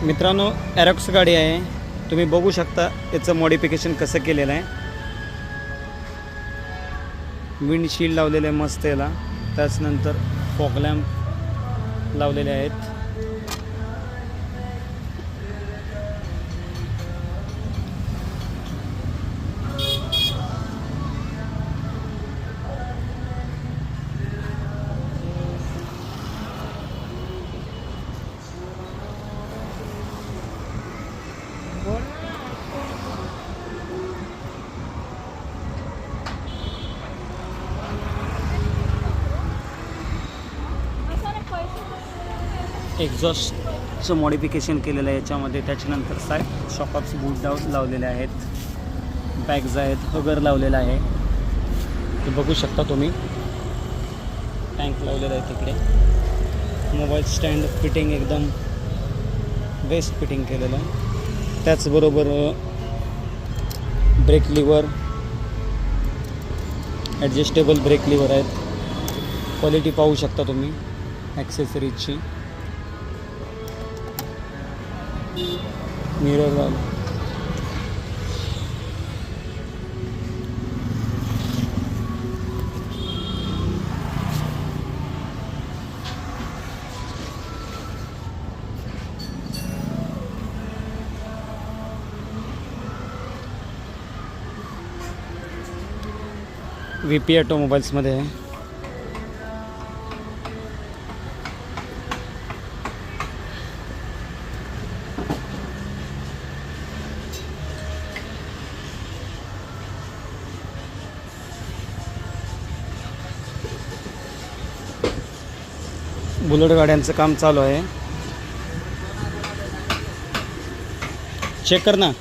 मित्रांनो, एरोक्स गाडी आहे. तुम्ही बघू शकता याचं मॉडिफिकेशन कसं केलेलं आहे. विंडशील्ड लावलेलं आहे मस्त याला. त्याचनंतर फॉग लॅम्प लावलेले आहेत. एक्झॉस्टचं मॉडिफिकेशन केलेलं आहे याच्यामध्ये. त्याच्यानंतर साईड शॉकअप्स बूट लावलेले आहेत. बॅग्स आहेत. हगर लावलेला आहे. ते बघू शकता तुम्ही. टँक लावलेला आहे तिकडे. मोबाईल स्टँड फिटिंग एकदम बेस्ट फिटिंग केलेलं आहे. त्याचबरोबर brake lever, adjustable brake lever आहेत. क्वालिटी पाहू शकता तुम्ही ॲक्सेसरीजची. मिरर VP ऑटोमोबाईल्समध्ये आहे. बुलेट गाड्यांचं काम चालू आहे. चेक कर ना.